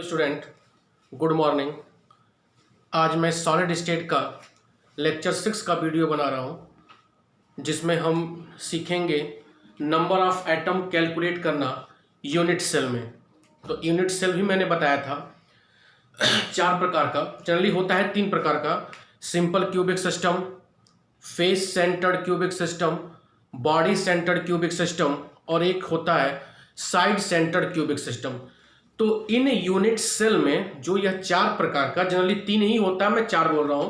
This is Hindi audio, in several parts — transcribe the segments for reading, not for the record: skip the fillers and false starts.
Student, good morning. आज मैं सॉलिड स्टेट का लेक्चर 6 का वीडियो बना रहा हूं, जिसमें हम सीखेंगे नंबर ऑफ एटम कैलकुलेट करना यूनिट सेल में। तो यूनिट सेल भी मैंने बताया था 4 प्रकार का, जनरली होता है 3 प्रकार का: simple cubic system, face centred cubic system, body centred cubic system, और एक होता है साइड सेंटर्ड क्यूबिक सिस्टम। तो इन यूनिट सेल में जो यह 4 प्रकार का, जनरली 3 ही होता है, मैं 4 बोल रहा हूं,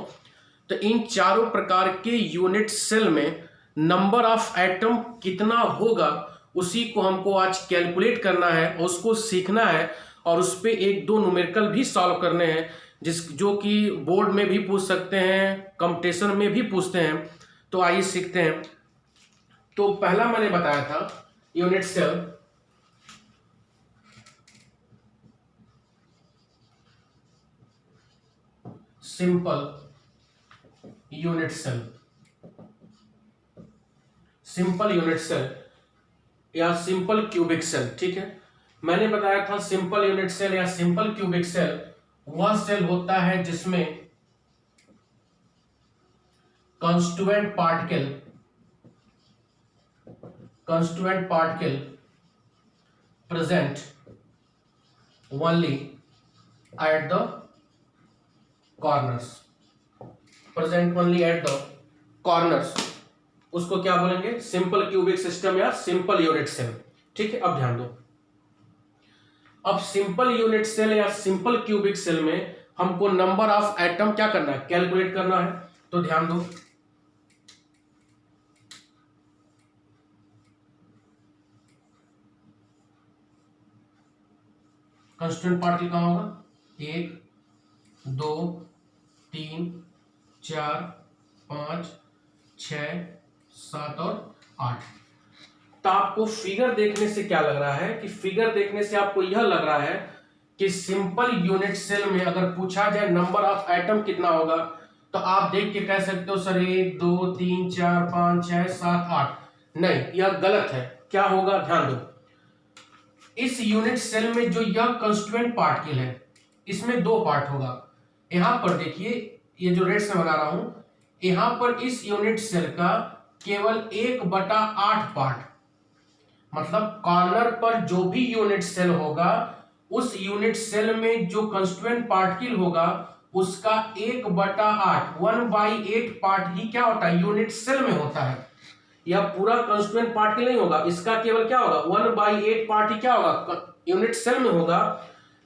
तो इन चारों प्रकार के यूनिट सेल में नंबर ऑफ एटम कितना होगा उसी को हमको आज कैलकुलेट करना है, उसको सीखना है, और उस पर 1-2 न्यूमेरिकल भी सॉल्व करने हैं, जो कि बोर्ड में भी पूछ सकते हैं, कंपटीशन में भी पूछते हैं। तो आइए सीखते हैं। तो पहला मैंने बताया था unit cell, simple unit cell, simple unit cell या सिंपल क्यूबिक सेल। ठीक है, मैंने बताया था सिंपल यूनिट सेल या सिंपल क्यूबिक सेल वह सेल होता है जिसमें constituent particle present only at the corners, present only at the corners, उसको क्या बोलेंगे? सिंपल क्यूबिक सिस्टम या सिंपल यूनिट सेल। ठीक है, अब ध्यान दो। अब सिंपल यूनिट सेल या सिंपल क्यूबिक सेल में हमको नंबर ऑफ एटम क्या करना है? कैलकुलेट करना है। तो ध्यान दो, कांस्टेंट पार्टिकल कहां होगा? 1 2 3 4 5 6 7 और 8। तो आपको फिगर देखने से क्या लग रहा है कि फिगर देखने से आपको यह लग रहा है कि सिंपल यूनिट सेल में अगर पूछा जाए नंबर ऑफ एटम कितना होगा, तो आप देख के कह सकते हो सर 1 2 3 4 5 6 7 8। नहीं, यह गलत है। क्या होगा? ध्यान दो, इस यूनिट सेल में जो यह कांस्टीट्यूएंट पार्टिकल है, इसमें 2 पार्ट होगा। यहां पर देखिए, ये जो रेड से बना रहा हूं, यहां पर इस यूनिट सेल का केवल 1/8 पार्ट, मतलब कॉर्नर पर जो भी यूनिट सेल होगा, उस यूनिट सेल में जो कांस्टीट्यूएंट पार्टिकल होगा उसका 1/8 1/8 पार्ट ही क्या होता है? यूनिट सेल में होता है। यह पूरा कांस्टीट्यूएंट पार्टिकल नहीं होगा, इसका केवल क्या होगा? 1/8 पार्ट ही क्या होगा? यूनिट सेल में होगा।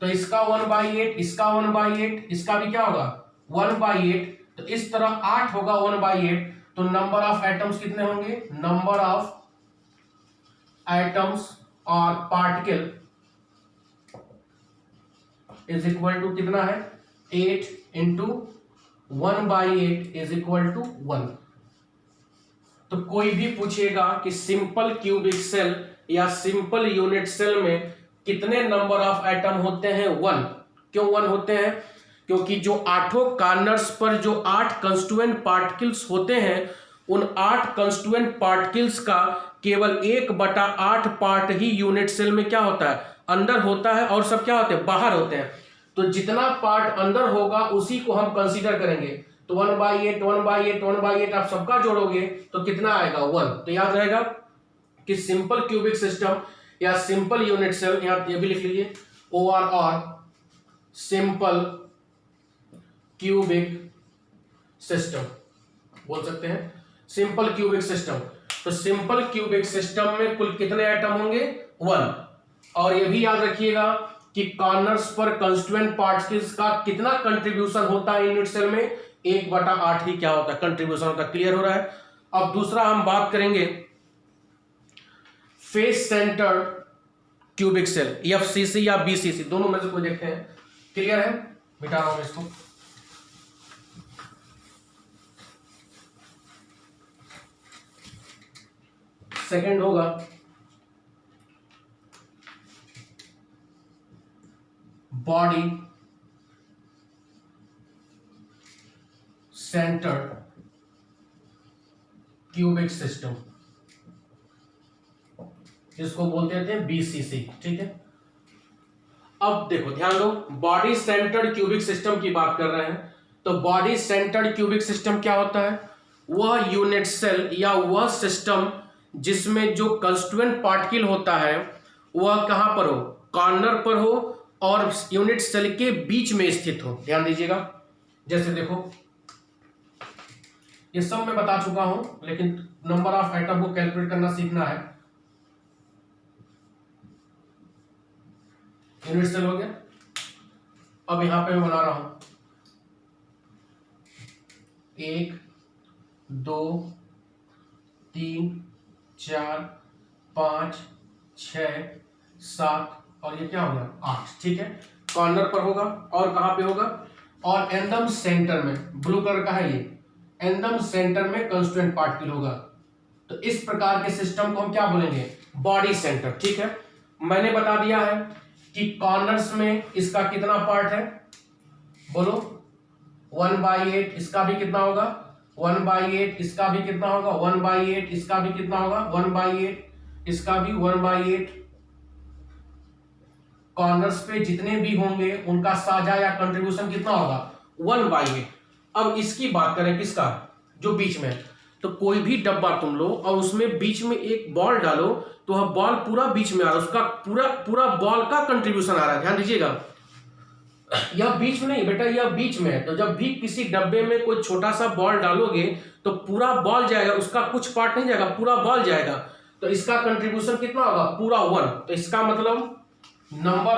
तो इसका 1/8, इसका 1/8, इसका भी क्या होगा? 1/8। तो इस तरह 8 होगा 1/8। तो नंबर ऑफ एटम्स कितने होंगे? नंबर ऑफ एटम्स और पार्टिकल इज इक्वल टू कितना है? 8 इंटू 1/8 इज इक्वल टू 1। तो कोई भी पूछेगा कि सिंपल क्यूबिक सेल या सिंपल यूनिट सेल में कितने नंबर ऑफ एटम होते हैं? 1। क्यों 1 होते हैं? क्योंकि जो 8 कॉर्नर्स पर जो 8 कांस्टीट्यूएंट पार्टिकल्स होते हैं, उन 8 कांस्टीट्यूएंट पार्टिकल्स का केवल 1/8 पार्ट ही यूनिट सेल में क्या होता है? अंदर होता है, और सब क्या होते हैं? बाहर होते हैं। तो जितना पार्ट अंदर होगा उसी को हम कंसीडर करेंगे। तो 1/8 1/8 1/8 आप सबका जोड़ोगे तो कितना आएगा? 1। तो याद रहेगा कि सिंपल क्यूबिक सिस्टम या सिंपल यूनिट सेल, यहां ये भी लिख लीजिए, OR सिंपल क्यूबिक सिस्टम बोल सकते हैं। सिंपल क्यूबिक सिस्टम, तो सिंपल क्यूबिक सिस्टम में कुल कितने एटम होंगे? 1। और ये भी याद रखिएगा कि कॉर्नर्स पर कांस्टीट्यूएंट पार्टिकल्स का कितना कंट्रीब्यूशन होता है यूनिट सेल में? 1/8 ही क्या होता है? कंट्रीब्यूशन होता है। क्लियर हो रहा है? अब दूसरा हम बात करेंगे face centre cubic cell, FCC या BCC, दोनों में से कोई देखते हैं। क्लियर है? मिटा रहा हूं इसको। सेकंड होगा बॉडी सेंटर्ड क्यूबिक सिस्टम, जिसको बोलते थे BCC। ठीक है, अब देखो ध्यान दो, बॉडी सेंटर्ड क्यूबिक सिस्टम की बात कर रहे हैं। तो बॉडी सेंटर्ड क्यूबिक सिस्टम क्या होता है? वह यूनिट सेल या वह सिस्टम जिसमें जो कंस्टिट्यूएंट पार्टिकल होता है वह कहां पर हो? कॉर्नर पर हो और यूनिट सेल के बीच में स्थित हो। ध्यान दीजिएगा, जैसे देखो ये सब मैं बता चुका हूं, लेकिन नंबर ऑफ एटम को कैलकुलेट करना सीखना है। यूनिट सेल हो गया। अब यहां पे मैं बना रहा हूं 1 2 3 4 5 6 7 और ये क्या हो गया 8। ठीक है, कॉर्नर पर होगा और कहां पे होगा? और एकदम सेंटर में, ब्लू कलर का है ये, एकदम सेंटर में कंस्टिट्यूएंट पार्टिकल होगा। तो इस प्रकार के सिस्टम को हम क्या बोलेंगे? Body centre. ठीक है, मैंने बता दिया है कि कॉर्नर्स में इसका कितना पार्ट है, बोलो 1/8। इसका भी कितना होगा? 1/8। इसका भी कितना होगा? 1/8। इसका भी कितना होगा? 1/8। इसका भी 1/8। कॉर्नर्स पे जितने भी होंगे उनका साझा या कंट्रीब्यूशन कितना होगा? 1/8। अब इसकी बात करें किसका? जो बीच में। तो कोई भी डब्बा तुम लो और उसमें बीच में एक बॉल डालो, तो वह बॉल पूरा बीच में आ रहा है, उसका पूरा पूरा बॉल का कंट्रीब्यूशन आ रहा है। ध्यान दीजिएगा, यह बीच में नहीं बेटा, यह बीच में है। तो जब भी किसी डब्बे में कोई छोटा सा बॉल डालोगे तो पूरा बॉल जाएगा, उसका कुछ पार्ट नहीं जाएगा, पूरा बॉल जाएगा। तो इसका कंट्रीब्यूशन कितना होगा? पूरा 1। तो इसका मतलब number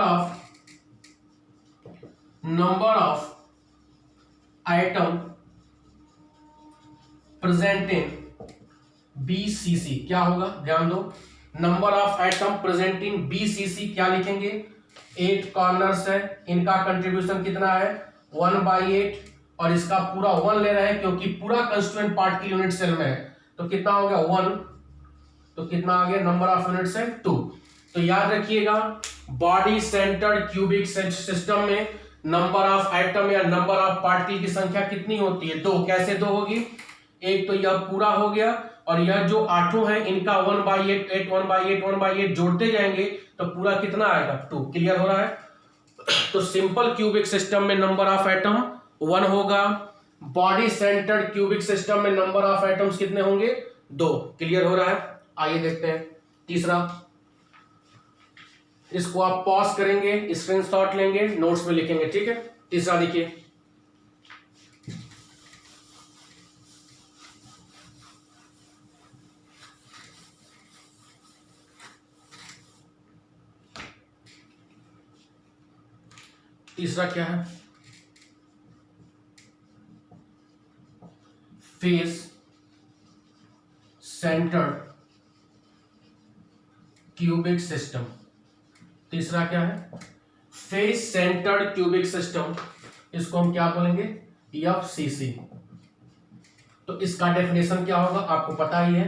of item present in BCC क्या होगा? ध्यान दो, number of item present in BCC क्या लिखेंगे? 8 कॉर्नर्स है, इनका कंट्रीब्यूशन कितना है? 1/8। और इसका पूरा 1 ले रहे हैं क्योंकि पूरा कंस्टिट्यूएंट पार्ट की यूनिट सेल में है। तो कितना हो गया? 1। तो कितना आ गया? Number of unit cell 2। तो याद रखिएगा, बॉडी सेंटर्ड क्यूबिक सिस्टम में नंबर ऑफ आइटम या नंबर ऑफ पार्टिकल की संख्या कितनी होती है? 2। कैसे 2 होगी? एक तो यह पूरा हो गया और यह जो 8 है इनका 1/8 8 1/8 1/8 जोड़ते जाएंगे तो पूरा कितना आएगा? 2। क्लियर हो रहा है? तो सिंपल क्यूबिक सिस्टम में नंबर ऑफ एटम 1 होगा। बॉडी सेंटर्ड क्यूबिक सिस्टम में नंबर ऑफ एटम्स कितने होंगे? 2। क्लियर हो रहा है? आइए देखते हैं तीसरा। इसको आप पॉज करेंगे, स्क्रीनशॉट लेंगे, नोट्स में लिखेंगे। ठीक है, तीसरा देखिए। तीसरा क्या है? Face centred cubic system. तीसरा क्या है? Face centred cubic system. इसको हम क्या बोलेंगे? एफसीसी। तो इसका डेफिनेशन क्या होगा? आपको पता ही है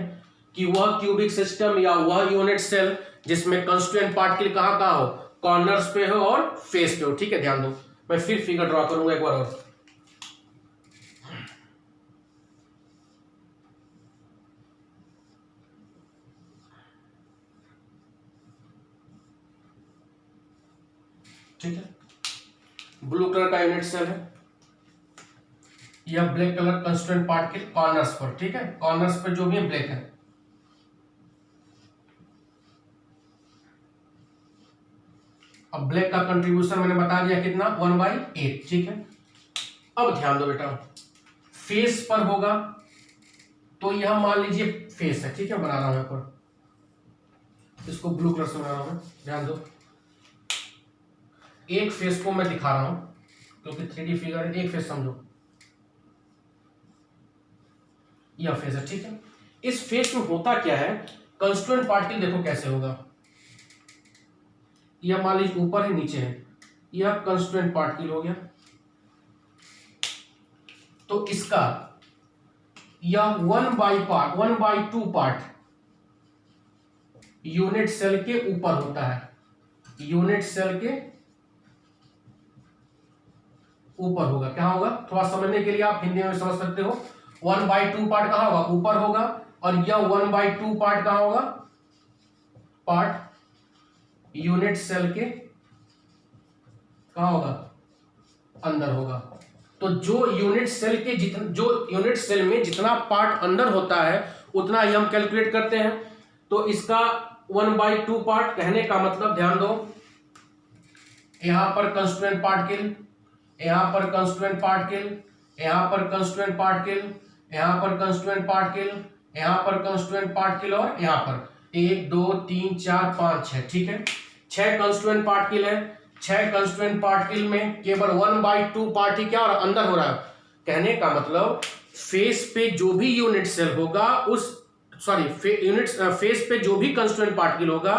कि वह क्यूबिक सिस्टम या वह यूनिट सेल जिसमें कंस्टिट्यूएंट पार्टिकल कहां कहां हो? कॉर्नर्स पे हो और फेस पे हो। ठीक है, ध्यान दो, मैं फिर फिगर ड्रॉ करूंगा एक बार और। ठीक है, ब्लू कलर का यूनिट सेल है, यह black colour constituent particle corners पर। ठीक है, कॉर्नर्स पर जो भी है ब्लैक है। अब ब्लैक का कंट्रीब्यूशन मैंने बता दिया कितना? 1/8। ठीक है, अब ध्यान दो बेटा, फेस पर होगा तो यह मान लीजिए फेस है। ठीक है, बना रहा हूं यहां पर, इसको ब्लू कलर से बना रहा हूं। ध्यान दो, एक फेस को मैं दिखा रहा हूं क्योंकि 3D फिगर है। एक फेस समझो, यह फेस है। ठीक है, इस फेस में होता क्या है? कंस्टिट्यूएंट पार्टिकल देखो कैसे होगा। यह मान लीजिए ऊपर है, नीचे है, यह कंस्टिट्यूएंट पार्टिकल हो गया। तो इसका यह 1/2 पार्ट यूनिट सेल के ऊपर होता है। यूनिट सेल के ऊपर होगा। क्या होगा? थोड़ा समझने के लिए आप हिंदी में समझ सकते हो। 1/2 पार्ट कहां होगा? ऊपर होगा। और यह 1/2 पार्ट कहां होगा? पार्ट यूनिट सेल के कहाँ होगा, अंदर होगा। तो जो यूनिट सेल में जितना पार्ट अंदर होता है उतना ही हम कैलकुलेट करते हैं। तो इसका 1/2 पार्ट, कहने का मतलब ध्यान दो, यहां पर कंस्टिट्यूएंट पार्टिकल, यहां पर कंस्टिट्यूएंट पार्टिकल, यहां पर कंस्टिट्यूएंट पार्टिकल, यहां पर कंस्टिट्यूएंट पार्टिकल, यहां पर कंस्टिट्यूएंट पार्टिकल और यहां पर 1 2 3 4 5 6, ठीक है, 6 कंस्टिट्यूएंट पार्टिकल है। 6 कंस्टिट्यूएंट पार्टिकल में केवल 1/2 पार्ट ही क्या और अंदर हो रहा है। कहने का मतलब फेस पे जो भी यूनिट सेल होगा उस फेस पे जो भी कंस्टिट्यूएंट पार्टिकल होगा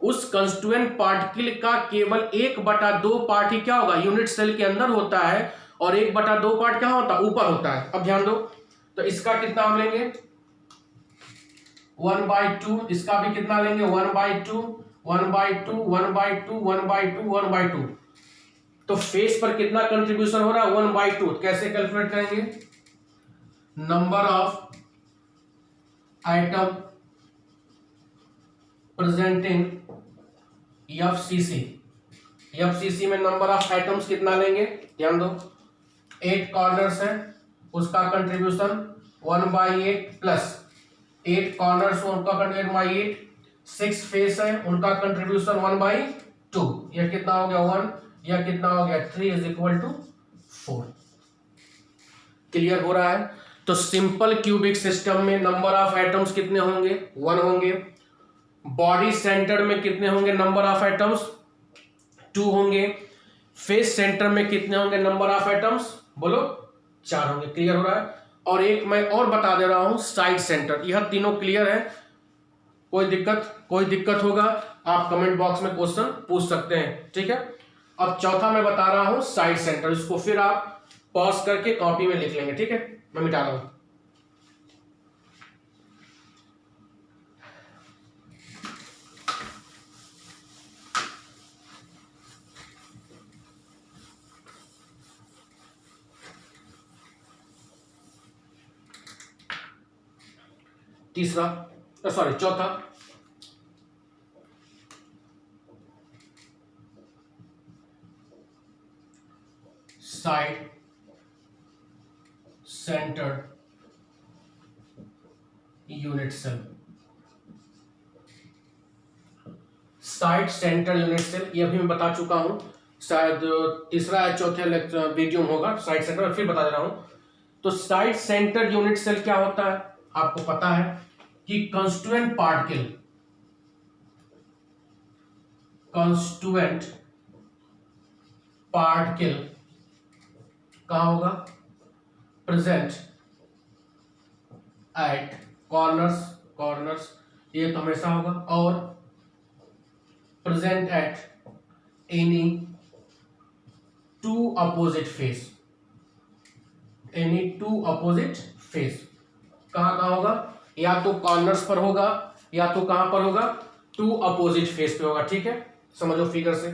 उस कंस्टिट्यूएंट पार्टिकल का केवल 1/2 पार्ट ही क्या होगा, यूनिट सेल के अंदर होता है, और 1/2 पार्ट क्या होता है, ऊपर होता है। अब ध्यान दो, तो इसका कितना हम लेंगे 1/2, इसका भी कितना लेंगे 1/2, 1/2, 1/2, 1/2, 1/2। तो फेस पर कितना कंट्रीब्यूशन हो रहा है 1/2। कैसे कैलकुलेट करेंगे, number of item present in FCC. FCC में नंबर ऑफ आइटम्स कितना लेंगे, ध्यान दो, 8 कॉर्नर्स है, उसका कंट्रीब्यूशन 1/8 प्लस 8 कॉर्नर्स उनका 1/8, 6 फेस है उनका कंट्रीब्यूशन 1/2, यह कितना हो गया 1, यह कितना हो गया 3 = 4। क्लियर हो रहा है। तो सिंपल क्यूबिक सिस्टम में नंबर ऑफ एटम्स कितने होंगे 1 होंगे। बॉडी सेंटर में कितने होंगे नंबर ऑफ एटम्स 2 होंगे। फेस सेंटर में कितने होंगे नंबर ऑफ एटम्स, बोलो 4 होंगे। क्लियर हो रहा है। और एक मैं और बता दे रहा हूं साइड सेंटर, यह तीनों क्लियर है। कोई दिक्कत होगा आप कमेंट बॉक्स में क्वेश्चन पूछ सकते हैं, ठीक है। अब चौथा मैं बता रहा हूं साइड सेंटर, इसको फिर आप पॉज करके कॉपी में लिख लेंगे, ठीक है। मैं मिटा रहा हूं। चौथा side centre unit cell. Side centre unit cell यह भी मैं बता चुका हूं, शायद तीसरा या चौथे लेक्चर वीडियो में होगा साइड सेंटर, फिर बता दे रहा हूं। तो साइड सेंटर यूनिट सेल क्या होता है, आपको पता है कि कंस्टिट्यूएंट पार्टिकल कहां होगा, प्रेजेंट एट कॉर्नर्स, ये तो हमेशा होगा, और present at any 2 opposite face, कहां होगा, या तो कॉर्नर्स पर होगा या तो कहां पर होगा 2 अपोजिट फेस पे होगा, ठीक है। समझो फिगर से।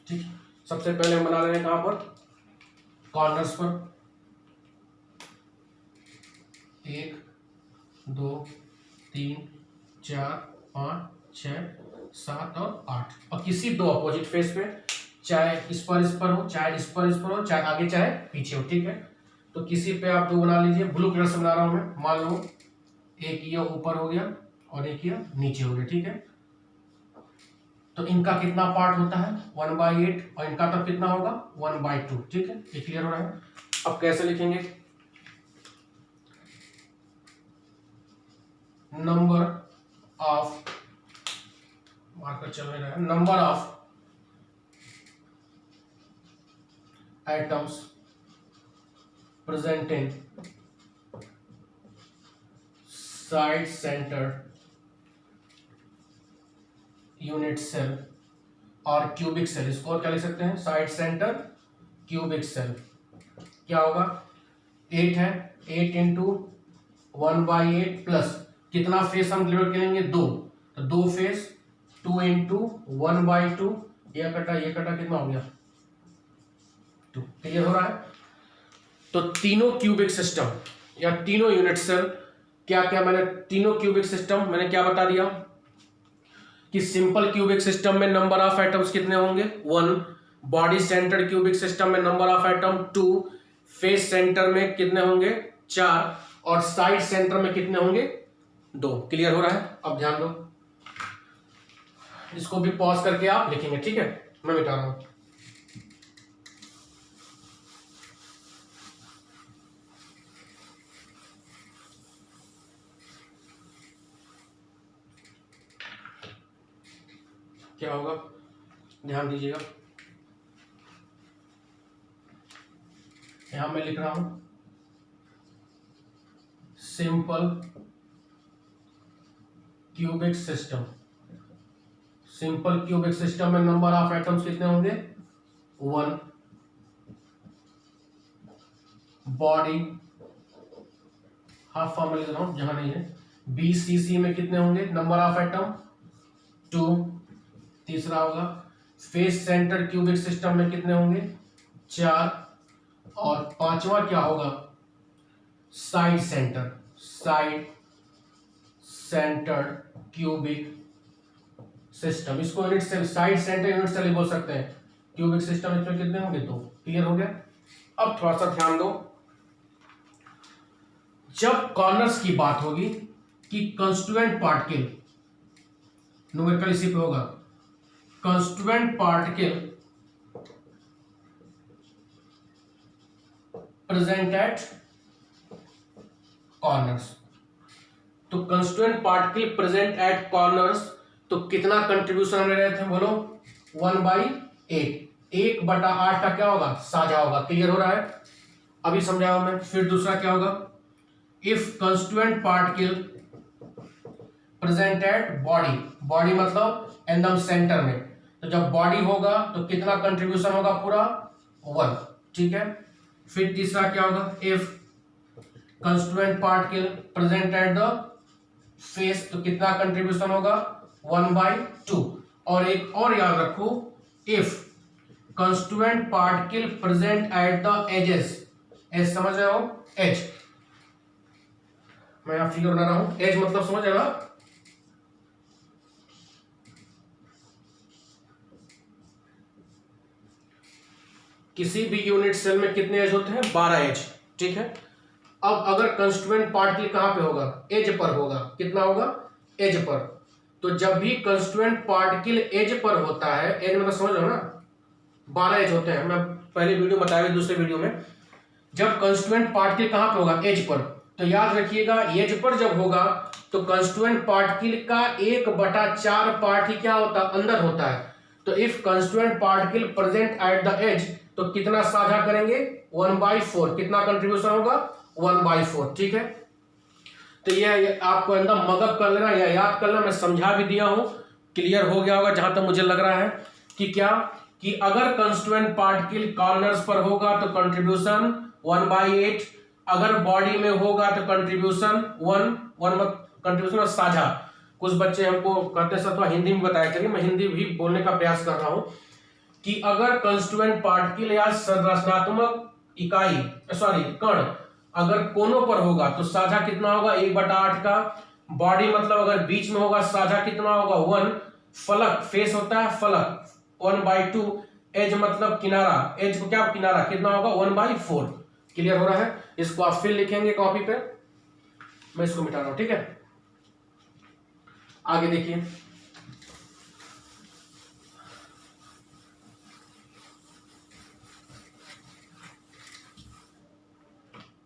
ठीक, सबसे पहले हम बना रहे हैं कहां पर, कॉर्नर्स पर। 1 2 3 4 5 6 7 और 8, और किसी 2 अपोजिट फेस पे, चाहे इस पर हो, चाहे इस पर हो, चाहे आगे चाहे पीछे हो, ठीक है। तो किसी पे आप 2 बना लीजिए। ब्लू कलर से बना रहा हूं मैं, मान लो एक ये ऊपर हो गया और एक ये नीचे हो गया, ठीक है। तो इनका कितना पार्ट होता है 1/8, और इनका तब कितना होगा 1/2, ठीक है। ये क्लियर हो रहा है। अब कैसे लिखेंगे, नंबर ऑफ, मार्कर चल रहा है, number of atoms present in side centre unit cell और क्यूबिक सेल, इसको और क्या लिख सकते हैं, साइड सेंटर क्यूबिक सेल। क्या होगा 8 है, 8 × 1/8 प्लस कितना फेस हम डिवाइड करेंगे 2, तो 2 फेस 2 × 1/2, ये कटा कितना हो गया 2। क्लियर हो रहा है। तो तीनों क्यूबिक सिस्टम या तीनों यूनिट सेल, क्या क्या मैंने तीनों क्यूबिक सिस्टम मैंने क्या बता दिया कि सिंपल क्यूबिक सिस्टम में नंबर ऑफ एटम्स कितने होंगे 1, बॉडी सेंटर्ड क्यूबिक सिस्टम में number of atom 2, face centre में कितने होंगे 4 और साइड सेंटर में कितने होंगे 2। क्लियर हो रहा है? अब ध्यान दो, इसको भी पॉज करके आप लिखेंगे, ठीक है? मैं मिटा रहा हूं। क्या होगा ध्यान दीजिएगा, यहां मैं लिख रहा हूं simple cubic system. Simple cubic system में नंबर ऑफ एटम्स कितने होंगे 1, बॉडी हाफ फॉर्म में लिख रहा हूं जहां नहीं है, BCC में कितने होंगे नंबर ऑफ एटम 2, तीसरा होगा फेस सेंटर क्यूबिक सिस्टम में कितने होंगे 4 और पांचवा क्या होगा साइड सेंटर क्यूबिक सिस्टम। इसको unit cell, side centre unit cell बोल सकते हैं। क्यूबिक सिस्टम इसमें कितने होंगे 2। क्लियर हो गया? अब थोड़ा सा ध्यान दो, जब कॉर्नर्स की बात होगी कि कंस्टिट्यूएंट पार्टिकल, न्यूमेरिकल इसी पे होगा, constituent particle present at corners. तो constituent particle present at corners, तो कितना कंट्रीब्यूशन हमने रहे थे बोलो 1/8, 1/8 का क्या होगा साझा होगा। क्लियर हो रहा है? अभी समझाओ मैं। फिर दूसरा क्या होगा, if constituent particle present eight body मतलब एकदम सेंटर में, तो जब बॉडी होगा तो कितना कंट्रीब्यूशन होगा पूरा 1। ठीक है? फिर तीसरा क्या होगा, if constituent particle present at the face, तो कितना कंट्रीब्यूशन होगा 1/2। और एक और याद रखो, if constituent particle present at the edges, edge समझ रहे हो, एज मैं यहां फिगर बना रहा हूं, एज मतलब समझ रहे हो? किसी भी यूनिट सेल में कितने एज होते हैं 12 एज। ठीक है? अब अगर कंस्टिट्यूएंट पार्टिकल कहां पे होगा एज पर होगा, कितना होगा एज पर, तो जब भी कंस्टिट्यूएंट पार्टिकल एज पर होता है, एज मतलब समझ लो ना 12 एज होते हैं, मैं पहले वीडियो बताया दूसरे वीडियो में, जब कंस्टिट्यूएंट पार्टिकल कहां पे होगा एज पर, तो याद रखिएगा एज पर जब होगा तो कंस्टिट्यूएंट पार्टिकल का 1/4 पार्ट ही क्या होता अंदर होता है। तो if constituent particle present at the edge, तो कितना साझा करेंगे 1/4, कितना कंट्रीब्यूशन होगा 1/4। ठीक है? तो ये आपको एकदम मगअप कर लेना या याद कर लेना, मैं समझा भी दिया हूं, क्लियर हो गया होगा जहां तक मुझे लग रहा है कि क्या कि अगर कंस्टिट्यूएंट पार्टिकल कॉर्नर्स पर होगा तो कंट्रीब्यूशन 1/8, अगर बॉडी में होगा तो कंट्रीब्यूशन 1 कंट्रीब्यूशन साझा। कुछ बच्चे हमको कहते हैं सर हिंदी में बताया करिए, मैं हिंदी भी बोलने का प्रयास कर रहा हूं कि अगर कंस्टिट्यूएंट पार्टिकल या संरचनात्मक इकाई कण अगर कोनों पर होगा तो साझा कितना होगा 1/8 का, बॉडी मतलब अगर बीच में होगा साझा कितना होगा 1, फलक फेस होता है फलक 1/2, एज मतलब किनारा, एज को क्या किनारा कितना होगा 1/4। क्लियर हो रहा है? इसको आप फिर लिखेंगे कॉपी पे, मैं इसको मिटा रहा हूं। ठीक है? आगे देखिए,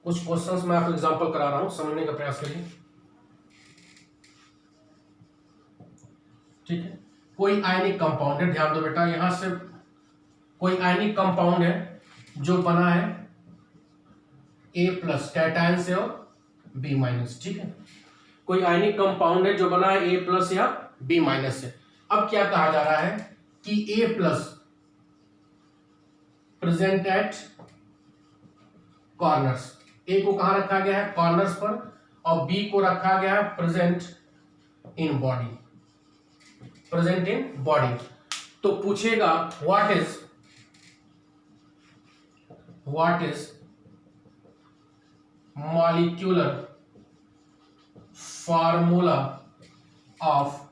कुछ क्वेश्चंस मैं आपको एग्जांपल करा रहा हूं, समझने का प्रयास करिए। ठीक है? कोई आयनिक कंपाउंड है, ध्यान दो बेटा, यहां से कोई आयनिक कंपाउंड है जो बना है A+ कैटायन से और B-। ठीक है? कोई आयनिक कंपाउंड है जो बना है A+ या B- से। अब क्या कहा जा रहा है कि A+ प्रेजेंट एट कॉर्नर्स, ए को कहां रखा गया है कॉर्नर्स पर, और बी को रखा गया है प्रेजेंट इन बॉडी। तो पूछेगा what is molecular formula of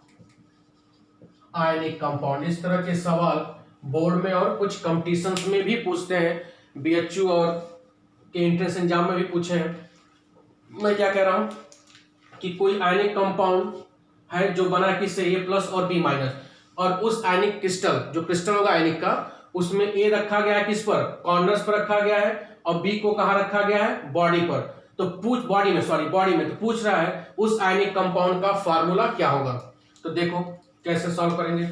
ionic compound. इस तरह के सवाल बोर्ड में और कुछ कंपटीशंस में भी पूछते हैं, बीएचयू और के एंट्रेंस एग्जाम में भी पूछे हैं। मैं क्या कह रहा हूं कि कोई आयनिक कंपाउंड है जो बना किससे, A+ और B-, और उस आयनिक क्रिस्टल, जो क्रिस्टल होगा आयनिक का, उसमें A रखा गया है किस पर, कॉर्नर्स पर रखा गया है, और B को कहां रखा गया है, बॉडी पर। तो बॉडी में तो पूछ रहा है उस आयनिक कंपाउंड का फार्मूला क्या होगा। तो देखो कैसे सॉल्व करेंगे।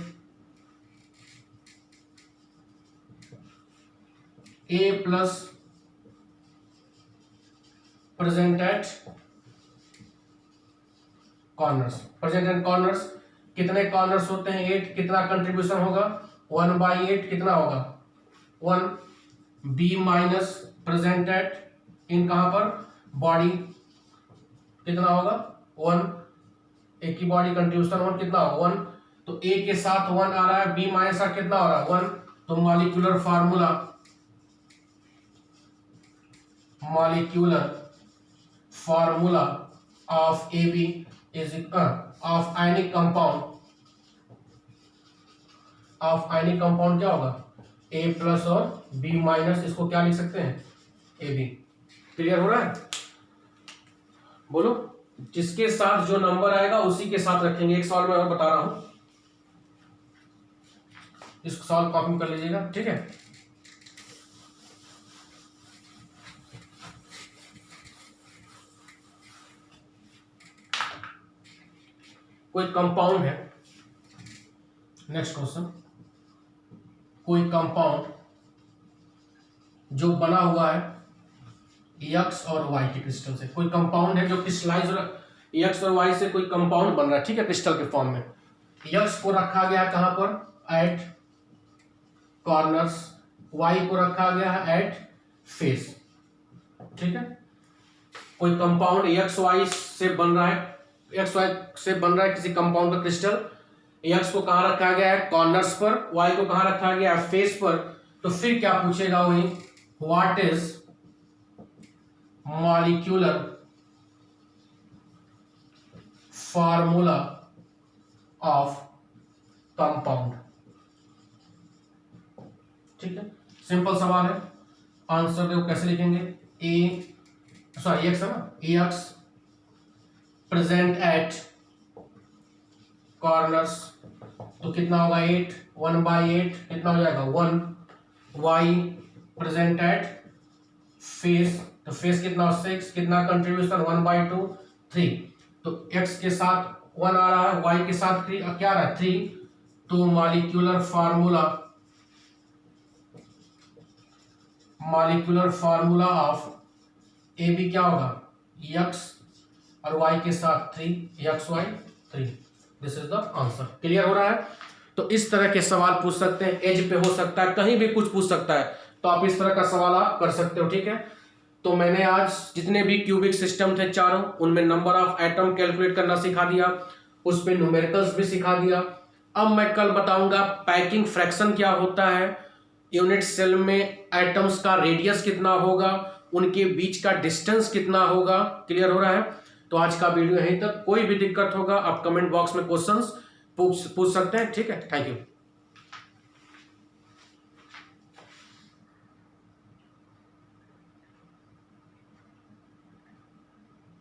A+ प्रेजेंट एट कॉर्नर्स, कितने कॉर्नर्स होते हैं, 8, कितना कंट्रीब्यूशन होगा, 1/8, कितना होगा 1। B- प्रेजेंट एट इन कहां पर, बॉडी, कितना होगा 1, ए की बॉडी कंट्रीब्यूशन 1 कितना होगा 1। तो A के साथ 1 आ रहा है, B- साथ कितना हो रहा है 1। तो molecular formula of AB is of ionic compound क्या होगा, A+ और B-, इसको क्या लिख सकते हैं, AB। क्लियर हो रहा है, बोलो। जिसके साथ जो नंबर आएगा उसी के साथ रखेंगे। एक सवाल मैं और बता रहा हूं, इस सवाल कॉपी कर लीजिएगा, ठीक है। कोई कंपाउंड है, नेक्स्ट क्वेश्चन, कोई कंपाउंड जो बना हुआ है X और Y के क्रिस्टल से। कोई कंपाउंड है जो क्रिस्टलाइज X और Y से कोई कंपाउंड बन रहा है, ठीक है, क्रिस्टल के फॉर्म में। X को रखा गया कहां पर, एट कॉर्नर्स, Y को रखा गया है एट फेस, ठीक है। कोई कंपाउंड XY से बन रहा है, XY से बन रहा है किसी कंपाउंड का क्रिस्टल। X को कहां रखा गया है, कॉर्नर्स पर, Y को कहां रखा गया है, फेस पर। तो फिर क्या पूछेगा वही, what is molecular formula of compound, ठीक है। सिंपल सवाल है, आंसर देखो कैसे लिखेंगे। X है ना, X प्रेजेंट एट कॉर्नर्स, तो कितना होगा 8, 1/8 कितना हो जाएगा 1। Y प्रेजेंट एट फेस, तो फेस कितना 6, कितना कंट्रीब्यूशन 1/2 3। तो X के साथ 1 आ रहा है, Y के साथ 3 क्या आ रहा है 3। तो मॉलिक्यूलर फार्मूला ऑफ AB क्या होगा, X और Y के साथ 3, XY 3। This is the answer. Clear हो रहा है। तो इस तरह के सवाल पूछ सकते हैं, एज पे हो सकता है, कहीं भी कुछ पूछ सकता है, तो आप इस तरह का सवाल आप कर सकते हो, ठीक है। तो मैंने आज जितने भी क्यूबिक सिस्टम थे चारों, उनमें नंबर ऑफ एटम कैलकुलेट करना सिखा दिया, उस पे न्यूमेरिकल्स भी सिखा दिया। अब मैं कल बताऊंगा पैकिंग फ्रैक्शन क्या होता है, यूनिट सेल में एटम्स का रेडियस कितना होगा, उनके बीच का डिस्टेंस कितना होगा। क्लियर हो रहा है। तो आज का वीडियो यहीं तक। कोई भी दिक्कत होगा आप कमेंट बॉक्स में क्वेश्चंस पूछ सकते हैं, ठीक है। Thank you.